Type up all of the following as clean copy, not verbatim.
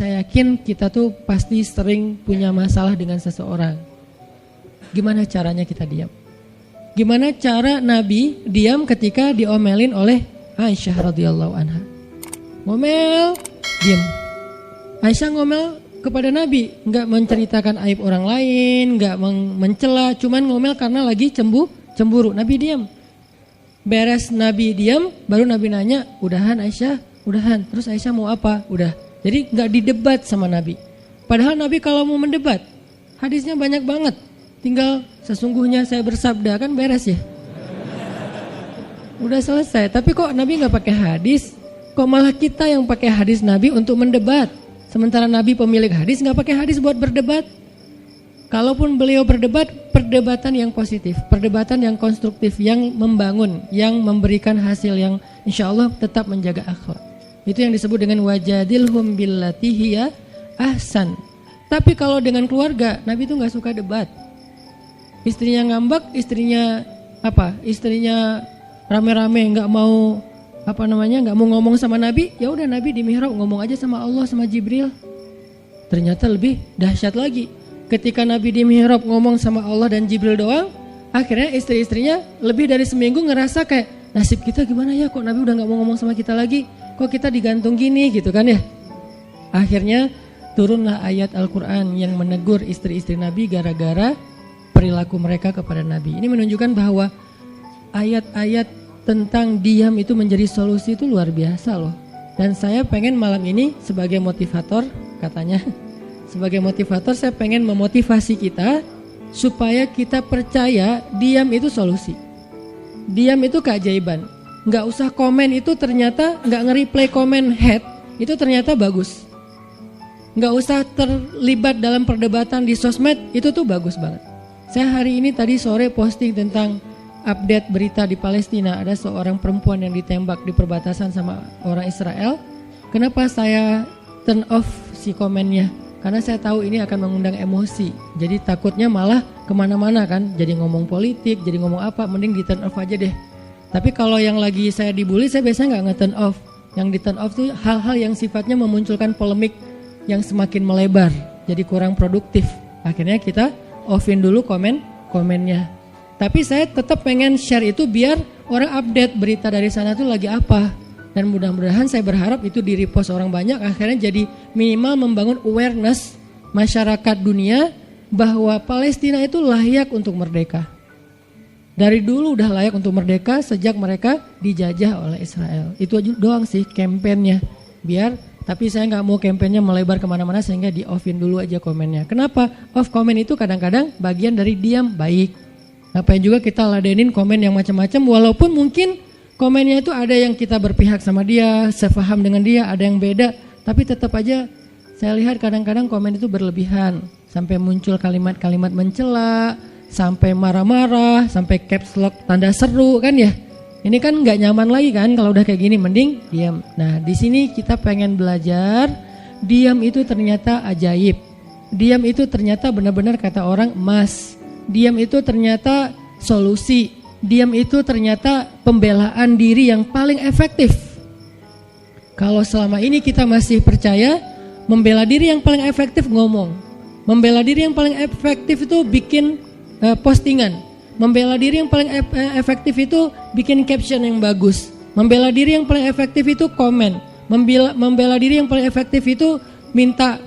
saya yakin kita tuh pasti sering punya masalah dengan seseorang. Gimana caranya kita diam? Gimana cara Nabi diam ketika diomelin oleh Aisyah radhiyallahu anha? Ngomel, diam. Aisyah ngomel kepada Nabi, nggak menceritakan aib orang lain, nggak mencela, cuman ngomel karena lagi cemburu. Nabi diam. Beres Nabi diam, baru Nabi nanya, udahan Aisyah, udahan. Terus Aisyah mau apa? Udah. Jadi nggak didebat sama Nabi. Padahal Nabi kalau mau mendebat, hadisnya banyak banget. Tinggal sesungguhnya saya bersabda, kan beres ya. Udah selesai. Tapi kok Nabi nggak pakai hadis? Kok malah kita yang pakai hadis Nabi untuk mendebat? Sementara Nabi pemilik hadis nggak pakai hadis buat berdebat. Kalaupun beliau berdebat, perdebatan yang positif, perdebatan yang konstruktif, yang membangun, yang memberikan hasil yang insya Allah tetap menjaga akhlak. Itu yang disebut dengan wajadilhum billati hiya ahsan. Tapi kalau dengan keluarga, Nabi itu nggak suka debat. Istrinya ngambek, istrinya rame-rame nggak mau nggak mau ngomong sama Nabi, ya udah Nabi di mihrab ngomong aja sama Allah sama Jibril. Ternyata lebih dahsyat lagi. Ketika Nabi di mihrab ngomong sama Allah dan Jibril doang, akhirnya istri-istrinya lebih dari seminggu ngerasa kayak nasib kita gimana ya, kok Nabi udah nggak mau ngomong sama kita lagi, kok kita digantung gini gitu kan ya. Akhirnya turunlah ayat Al-Quran yang menegur istri-istri Nabi gara-gara perilaku mereka kepada Nabi. Ini menunjukkan bahwa ayat-ayat tentang diam itu menjadi solusi itu luar biasa loh. Dan saya pengen malam ini sebagai motivator, katanya sebagai motivator saya pengen memotivasi kita supaya kita percaya diam itu solusi. Diam itu keajaiban. Nggak usah komen itu ternyata, nggak nge-replay komen head itu ternyata bagus. Nggak usah terlibat dalam perdebatan di sosmed, itu tuh bagus banget. Saya hari ini tadi sore posting tentang update berita di Palestina. Ada seorang perempuan yang ditembak di perbatasan sama orang Israel. Kenapa saya turn off si komennya? Karena saya tahu ini akan mengundang emosi. Jadi takutnya malah kemana-mana kan. Jadi ngomong politik, jadi ngomong apa, mending di turn off aja deh. Tapi kalau yang lagi saya dibully, saya biasanya nggak nge-turn off. Yang di turn off tuh hal-hal yang sifatnya memunculkan polemik yang semakin melebar, jadi kurang produktif. Akhirnya kita offin dulu komennya. Tapi saya tetap pengen share itu biar orang update berita dari sana tuh lagi apa. Dan mudah-mudahan saya berharap itu di repost orang banyak, akhirnya jadi minimal membangun awareness masyarakat dunia bahwa Palestina itu layak untuk merdeka. Dari dulu udah layak untuk merdeka sejak mereka dijajah oleh Israel. Itu aja doang sih kampanyenya. Tapi saya nggak mau kampanyenya melebar kemana-mana sehingga di offin dulu aja komennya. Kenapa? Off komen itu kadang-kadang bagian dari diam baik. Ngapain juga kita ladenin komen yang macam-macam, walaupun mungkin komennya itu ada yang kita berpihak sama dia, sepaham dengan dia, ada yang beda. Tapi tetap aja saya lihat kadang-kadang komen itu berlebihan. Sampai muncul kalimat-kalimat mencela, sampai marah-marah, sampai caps lock tanda seru kan ya. Ini kan nggak nyaman lagi kan kalau udah kayak gini, mending diam. Nah di sini kita pengen belajar diam itu ternyata ajaib. Diam itu ternyata benar-benar kata orang emas. Diam itu ternyata solusi. Diam itu ternyata pembelaan diri yang paling efektif. Kalau selama ini kita masih percaya membela diri yang paling efektif ngomong. Membela diri yang paling efektif itu bikin postingan. Membela diri yang paling efektif itu bikin caption yang bagus. Membela diri yang paling efektif itu komen. Membela diri yang paling efektif itu minta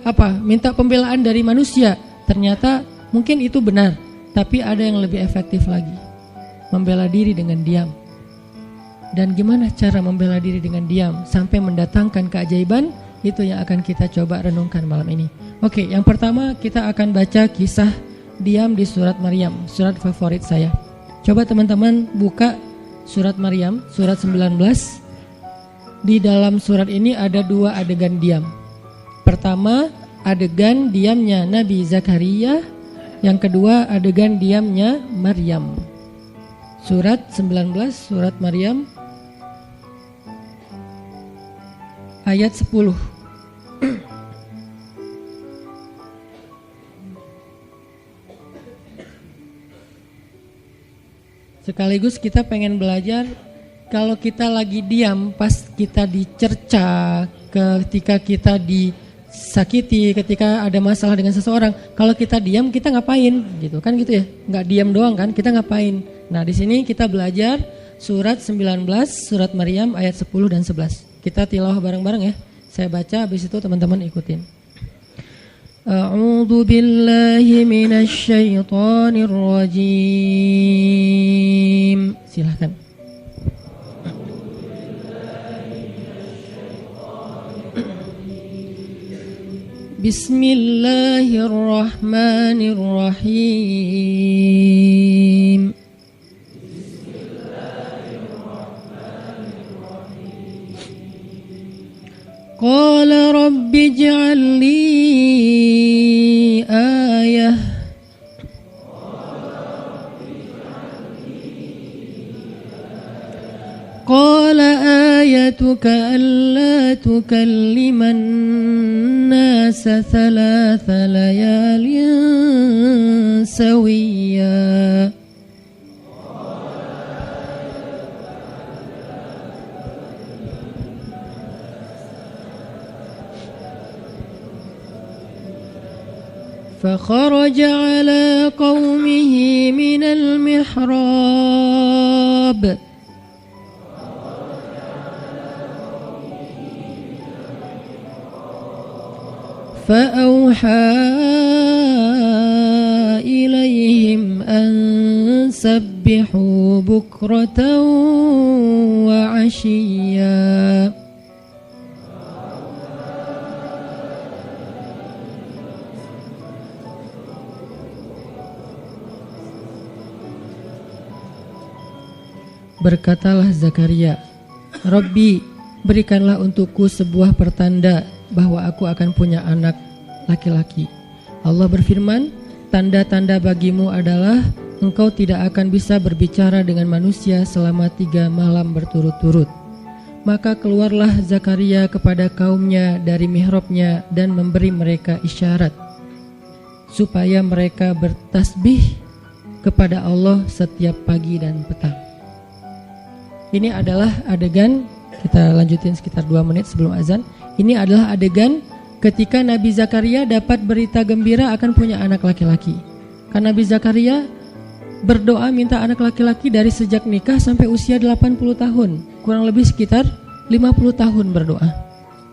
pembelaan dari manusia. Ternyata mungkin itu benar, tapi ada yang lebih efektif lagi. Membela diri dengan diam. Dan gimana cara membela diri dengan diam sampai mendatangkan keajaiban? Itu yang akan kita coba renungkan malam ini. Oke, yang pertama kita akan baca kisah diam di surat Maryam, surat favorit saya. Coba teman-teman buka surat Maryam, surat 19. Di dalam surat ini ada dua adegan diam. Pertama, adegan diamnya Nabi Zakaria. Yang kedua, adegan diamnya Maryam. Surat 19, surat Maryam, ayat 10. Sekaligus kita pengen belajar kalau kita lagi diam pas kita dicerca, ketika kita sakiti, ketika ada masalah dengan seseorang, kalau kita diam kita ngapain gitu kan gitu ya, nggak diam doang kan, kita ngapain. Nah di sini kita belajar surat 19 surat Maryam ayat 10 dan 11. Kita tilawah bareng-bareng ya, saya baca habis itu teman-teman ikutin. A'udzu billahi minasy syaithanir rajim. Silakan. Bismillahirrahmanirrahim. Qala rabbi ij'al li ayah. Qala ayatuka alla tukalliman nasa thalatha layalin sawiyya. فخرج على قومه من المحراب فأوحى إليهم أن سبحوا بكرة وعشيا. Berkatalah Zakaria, Rabbi, berikanlah untukku sebuah pertanda bahwa aku akan punya anak laki-laki. Allah berfirman, tanda-tanda bagimu adalah engkau tidak akan bisa berbicara dengan manusia selama 3 malam berturut-turut. Maka keluarlah Zakaria kepada kaumnya dari mihrabnya dan memberi mereka isyarat supaya mereka bertasbih kepada Allah setiap pagi dan petang. Ini adalah adegan, kita lanjutin sekitar 2 menit sebelum azan. Ini adalah adegan ketika Nabi Zakaria dapat berita gembira akan punya anak laki-laki. Karena Nabi Zakaria berdoa minta anak laki-laki dari sejak nikah sampai usia 80 tahun. Kurang lebih sekitar 50 tahun berdoa.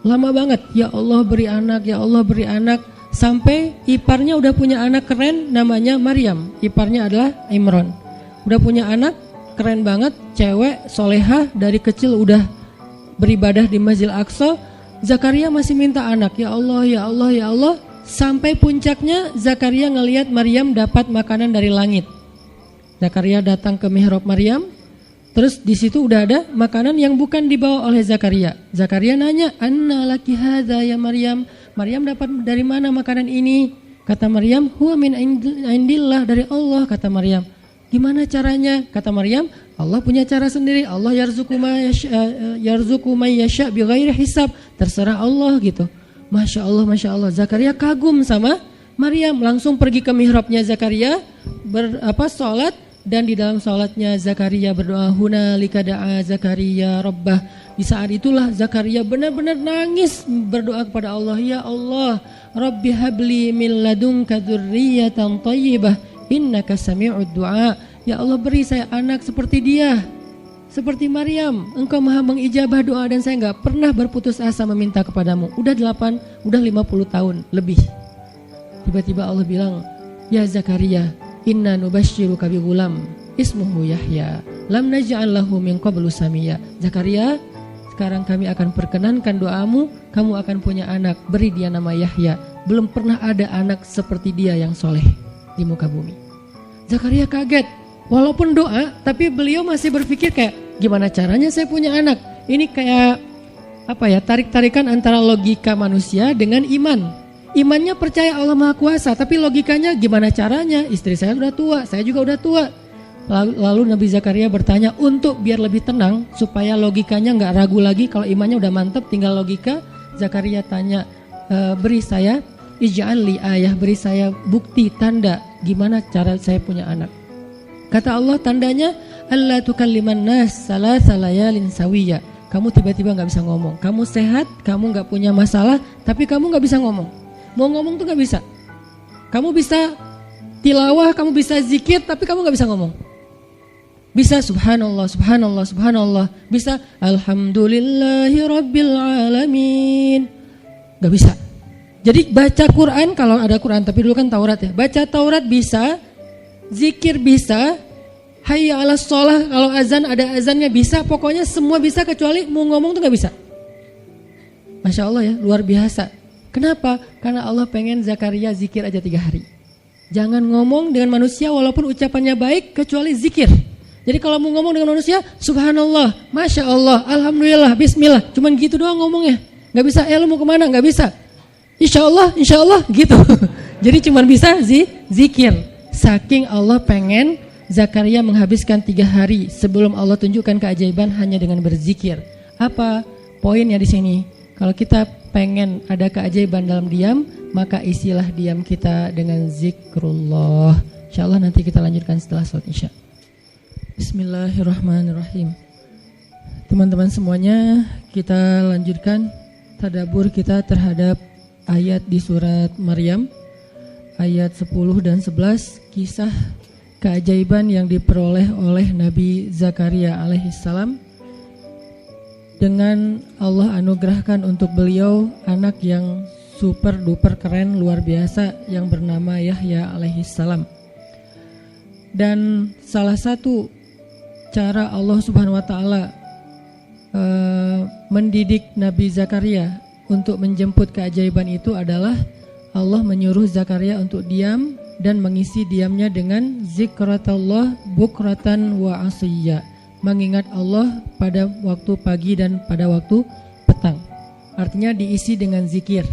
Lama banget, ya Allah beri anak, ya Allah beri anak. Sampai iparnya udah punya anak keren namanya Maryam. Iparnya adalah Imran. Udah punya anak keren banget, cewek, solehah, dari kecil udah beribadah di Masjid Al-Aqsa. Zakaria masih minta anak, ya Allah, ya Allah, ya Allah. Sampai puncaknya Zakaria ngelihat Maryam dapat makanan dari langit. Zakaria datang ke mihrab Maryam, terus di situ udah ada makanan yang bukan dibawa oleh Zakaria. Zakaria nanya, anna laki hadza ya Maryam. Maryam dapat dari mana makanan ini? Kata Maryam, huwa min indillah, dari Allah. Kata Maryam, gimana caranya? Kata Maryam, Allah punya cara sendiri. Allah yarzuqu may yasha bighairi hisab. Terserah Allah gitu. Masya Allah, Masya Allah. Zakaria kagum sama Maryam. Langsung pergi ke mihrabnya Zakaria, sholat. Dan di dalam sholatnya Zakaria berdoa, hunalika da'a Zakaria rabbah. Di saat itulah Zakaria benar-benar nangis berdoa kepada Allah, ya Allah, Rabbi habli min ladunka dzurriyyatan thayyibah innaka sami'ud du'a. Ya Allah, beri saya anak seperti dia, seperti Maryam. Engkau maha mengijabah doa dan saya enggak pernah berputus asa meminta kepadamu. Udah 50 tahun lebih. Tiba-tiba Allah bilang, ya Zakaria, inna nubashiruka bi ghulam ismuhu Yahya lam naj'al lahu min qablu samiyya. Zakaria, sekarang kami akan perkenankan doamu, kamu akan punya anak, beri dia nama Yahya. Belum pernah ada anak seperti dia yang soleh di muka bumi. Zakaria kaget, walaupun doa, tapi beliau masih berpikir kayak, gimana caranya saya punya anak? Ini kayak tarik-tarikan antara logika manusia dengan iman. Imannya percaya Allah Maha Kuasa, tapi logikanya gimana caranya? Istri saya udah tua, saya juga udah tua. Lalu Nabi Zakaria bertanya untuk biar lebih tenang, supaya logikanya nggak ragu lagi. Kalau imannya udah mantap, tinggal logika. Zakaria tanya, beri saya ij'al li ayah, beri saya bukti, tanda gimana cara saya punya anak. Kata Allah, tandanya alla tukalliman nas salasa layalin sawiyya. kamu tiba-tiba gak bisa ngomong. Kamu sehat, kamu gak punya masalah, tapi kamu gak bisa ngomong. Mau ngomong tuh gak bisa. Kamu bisa tilawah, kamu bisa zikir, tapi kamu gak bisa ngomong. Bisa subhanallah, subhanallah, subhanallah. Bisa alhamdulillahi rabbil alamin. Gak bisa. Jadi baca Quran, kalau ada Quran, tapi dulu kan Taurat ya. Baca Taurat bisa, zikir bisa, hayya ala sholah, kalau azan ada azannya bisa. Pokoknya semua bisa kecuali mau ngomong tuh gak bisa. Masya Allah ya, luar biasa. Kenapa? Karena Allah pengen Zakaria zikir aja 3 hari. Jangan ngomong dengan manusia walaupun ucapannya baik kecuali zikir. Jadi kalau mau ngomong dengan manusia, subhanallah, masya Allah, alhamdulillah, bismillah. Cuman gitu doang ngomongnya. Gak bisa, lu mau kemana? Gak bisa. Insya Allah gitu. Jadi cuman bisa zikir. Saking Allah pengen Zakaria menghabiskan 3 hari sebelum Allah tunjukkan keajaiban hanya dengan berzikir. Apa poinnya di sini? Kalau kita pengen ada keajaiban dalam diam, maka isilah diam kita dengan zikrullah. InsyaAllah nanti kita lanjutkan setelah sholat isya. Bismillahirrahmanirrahim. Teman-teman semuanya, kita lanjutkan tadabbur kita terhadap ayat di surat Maryam, ayat 10 dan 11, kisah keajaiban yang diperoleh oleh Nabi Zakaria alaihissalam dengan Allah anugerahkan untuk beliau anak yang super duper keren luar biasa yang bernama Yahya alaihissalam. Dan salah satu cara Allah Subhanahu wa taala mendidik Nabi Zakaria untuk menjemput keajaiban itu adalah Allah menyuruh Zakaria untuk diam dan mengisi diamnya dengan zikratullah bukratan wa asiyya, mengingat Allah pada waktu pagi dan pada waktu petang. Artinya diisi dengan zikir.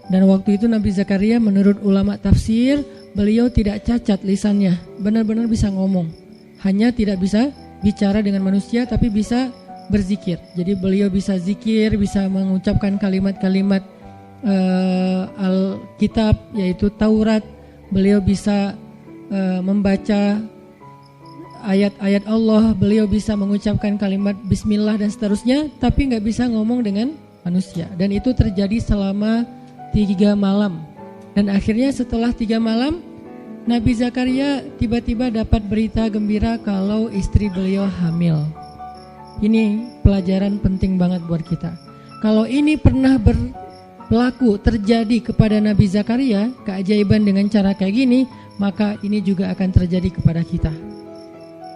Dan waktu itu Nabi Zakaria menurut ulama tafsir, beliau tidak cacat lisannya, benar-benar bisa ngomong. Hanya tidak bisa bicara dengan manusia tapi bisa berzikir. Jadi beliau bisa zikir, bisa mengucapkan kalimat-kalimat Alkitab yaitu Taurat. Beliau bisa membaca ayat-ayat Allah, beliau bisa mengucapkan kalimat bismillah dan seterusnya, tapi gak bisa ngomong dengan manusia. Dan itu terjadi selama 3 malam. Dan akhirnya setelah 3 malam, Nabi Zakaria tiba-tiba dapat berita gembira kalau istri beliau hamil. Ini pelajaran penting banget buat kita. Kalau ini pernah berlaku terjadi kepada Nabi Zakaria, keajaiban dengan cara kayak gini, maka ini juga akan terjadi kepada kita.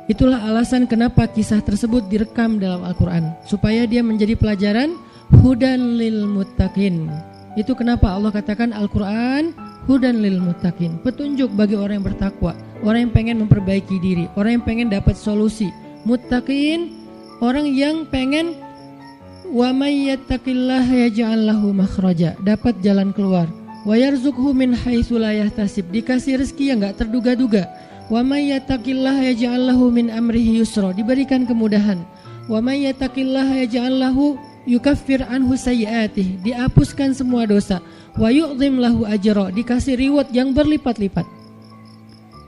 Itulah alasan kenapa kisah tersebut direkam dalam Al-Quran, supaya dia menjadi pelajaran hudan lil muttaqin. Itu kenapa Allah katakan Al-Quran hudan lil muttaqin, petunjuk bagi orang yang bertakwa, orang yang pengen memperbaiki diri, orang yang pengen dapat solusi. Muttaqin, orang yang pengen wa may yattaqillaha yaj'al lahu makhraja, dapat jalan keluar. Wa yarzuqhu min haitsu la yahtasib, dikasih rezeki yang enggak terduga-duga. Wa may yattaqillaha yaj'al lahu min amrihi yusra, diberikan kemudahan. Wa may yattaqillaha yaj'al lahu yukaffir anhu sayyi'atihi, dihapuskan semua dosa. Wa yu'dhim lahu ajra, dikasih reward yang berlipat-lipat.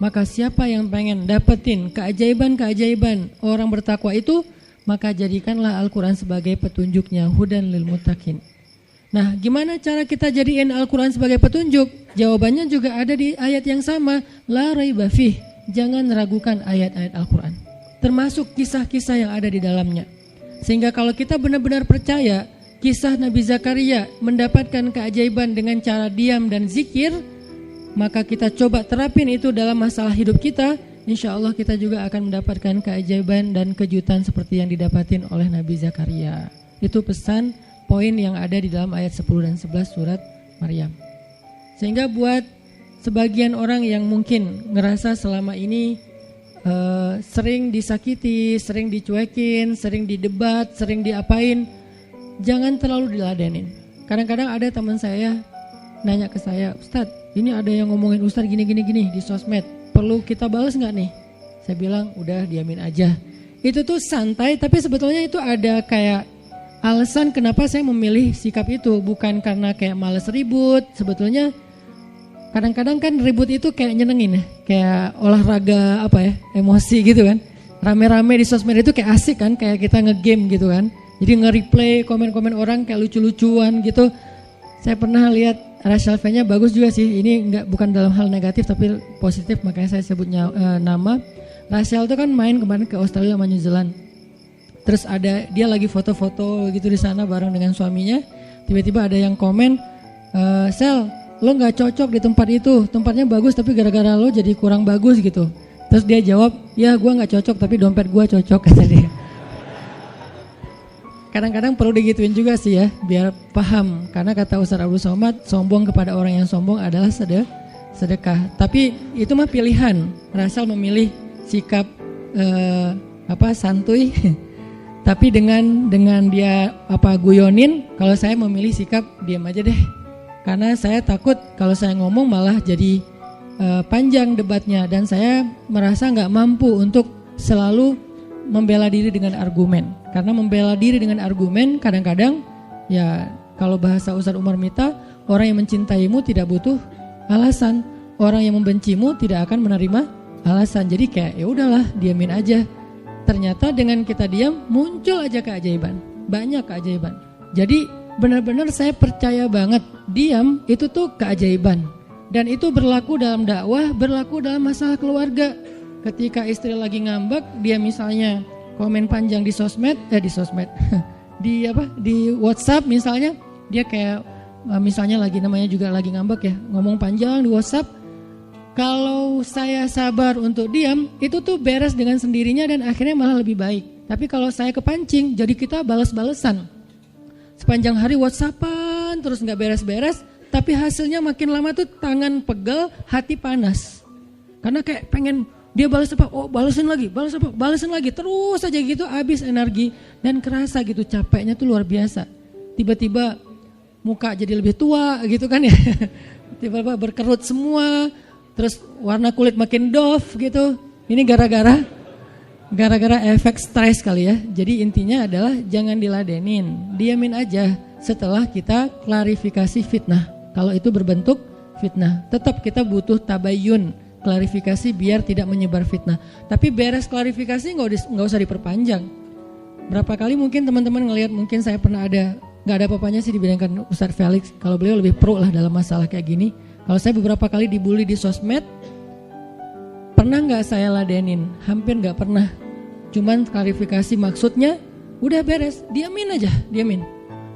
Maka siapa yang pengen dapetin keajaiban-keajaiban orang bertakwa itu, maka jadikanlah Al-Quran sebagai petunjuknya, hudan lil muttaqin. Nah, gimana cara kita jadiin Al-Quran sebagai petunjuk? Jawabannya juga ada di ayat yang sama, la raiba fih, jangan ragukan ayat-ayat Al-Quran, termasuk kisah-kisah yang ada di dalamnya. Sehingga kalau kita benar-benar percaya kisah Nabi Zakaria mendapatkan keajaiban dengan cara diam dan zikir, maka kita coba terapin itu dalam masalah hidup kita, insya Allah kita juga akan mendapatkan keajaiban dan kejutan seperti yang didapatin oleh Nabi Zakaria. Itu pesan poin yang ada di dalam ayat 10 dan 11 surat Maryam. Sehingga buat sebagian orang yang mungkin ngerasa selama ini sering disakiti, sering dicuekin, sering didebat, sering diapain, jangan terlalu diladenin. Kadang-kadang ada teman saya nanya ke saya, Ustadz, ini ada yang ngomongin Ustadz gini di sosmed, perlu kita balas gak nih? Saya bilang udah diamin aja. Itu tuh santai, tapi sebetulnya itu ada kayak alasan kenapa saya memilih sikap itu. Bukan karena kayak males ribut. Sebetulnya kadang-kadang kan ribut itu kayak nyenengin ya, kayak olahraga emosi gitu kan. Rame-rame di sosmed itu kayak asik kan, kayak kita ngegame gitu kan. Jadi nge-replay komen-komen orang kayak lucu-lucuan gitu. Saya pernah lihat Rachel V-nya bagus juga sih. Ini bukan dalam hal negatif tapi positif, makanya saya sebutnya nama. Rachel itu kan main kemarin ke Australia sama New Zealand. Terus dia lagi foto-foto gitu di sana bareng dengan suaminya. Tiba-tiba ada yang komen, Sel, lo nggak cocok di tempat itu. Tempatnya bagus tapi gara-gara lo jadi kurang bagus gitu. Terus dia jawab, ya gue nggak cocok tapi dompet gue cocok, kata dia. Kadang-kadang perlu digituin juga sih ya, biar paham. Karena kata Ustaz Abdul Somad, sombong kepada orang yang sombong adalah sedekah. Tapi itu mah pilihan. Rachel memilih sikap santuy. Tapi dengan dia guyonin, kalau saya memilih sikap diam aja deh. Karena saya takut kalau saya ngomong malah jadi panjang debatnya, dan saya merasa nggak mampu untuk selalu membela diri dengan argumen. Karena membela diri dengan argumen kadang-kadang ya, kalau bahasa Ustaz Umar Mita, orang yang mencintaimu tidak butuh alasan, orang yang membencimu tidak akan menerima alasan. Jadi kayak ya udahlah, diamin aja. Ternyata dengan kita diam muncul aja keajaiban, banyak keajaiban. Jadi benar-benar saya percaya banget diam itu tuh keajaiban. Dan itu berlaku dalam dakwah, berlaku dalam masalah keluarga. Ketika istri lagi ngambek, dia misalnya komen panjang di sosmed, di WhatsApp misalnya, dia kayak misalnya namanya juga lagi ngambek ya, ngomong panjang di WhatsApp. Kalau saya sabar untuk diam, itu tuh beres dengan sendirinya dan akhirnya malah lebih baik. Tapi kalau saya kepancing, jadi kita balas-balesan. Sepanjang hari WhatsAppan terus nggak beres-beres, tapi hasilnya makin lama tuh tangan pegel, hati panas. Karena kayak pengen dia balas apa, balasin lagi, terus aja gitu, habis energi dan kerasa gitu capeknya tuh luar biasa. Tiba-tiba muka jadi lebih tua gitu kan ya, tiba-tiba berkerut semua, terus warna kulit makin doff gitu. Ini gara-gara efek stres kali ya. Jadi intinya adalah jangan diladenin, diamin aja setelah kita klarifikasi fitnah. Kalau itu berbentuk fitnah, tetap kita butuh tabayun, klarifikasi biar tidak menyebar fitnah. Tapi beres klarifikasi nggak usah diperpanjang. Berapa kali mungkin teman-teman ngelihat, mungkin saya pernah nggak ada apa-apanya sih dibandingkan Ustaz Felix. Kalau beliau lebih pro lah dalam masalah kayak gini. Kalau saya beberapa kali dibully di sosmed, pernah nggak saya ladenin? Hampir nggak pernah. Cuman klarifikasi maksudnya, udah beres, diamin aja, diamin.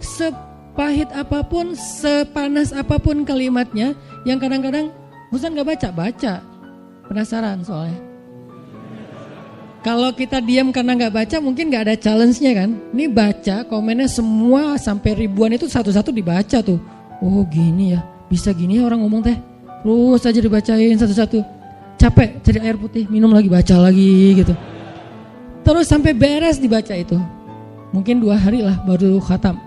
Sepahit apapun, sepanas apapun kalimatnya, yang kadang-kadang Ustaz nggak baca. Penasaran soalnya. Kalau kita diam karena nggak baca, mungkin nggak ada challenge-nya kan. Ini baca, komennya semua sampai ribuan itu satu-satu dibaca tuh. Oh gini ya, bisa gini ya orang ngomong teh. Terus aja dibacain satu-satu. Capek, cari air putih, minum lagi, baca lagi gitu. Terus sampai beres dibaca itu. Mungkin 2 hari lah baru khatam.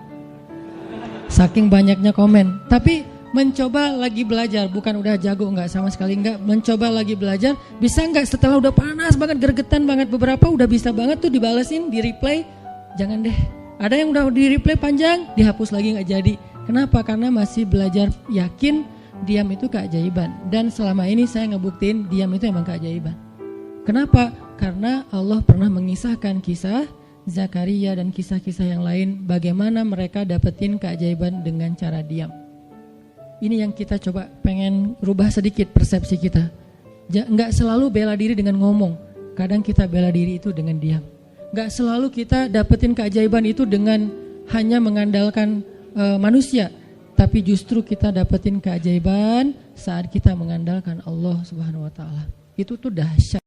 Saking banyaknya komen. Tapi mencoba lagi belajar, bukan udah jago, enggak, sama sekali enggak. Mencoba lagi belajar, bisa enggak setelah udah panas banget, gergetan banget, beberapa udah bisa banget tuh dibalesin, di replay. Jangan deh, ada yang udah di replay panjang, dihapus lagi enggak jadi. Kenapa? Karena masih belajar yakin diam itu keajaiban. Dan selama ini saya ngebuktiin diam itu emang keajaiban. Kenapa? Karena Allah pernah mengisahkan kisah Zakaria dan kisah-kisah yang lain, bagaimana mereka dapetin keajaiban dengan cara diam. Ini yang kita coba pengen rubah sedikit persepsi kita. Nggak selalu bela diri dengan ngomong. Kadang kita bela diri itu dengan diam. Nggak selalu kita dapetin keajaiban itu dengan hanya mengandalkan manusia. Tapi justru kita dapetin keajaiban saat kita mengandalkan Allah Subhanahu wa Ta'ala. Itu tuh dahsyat.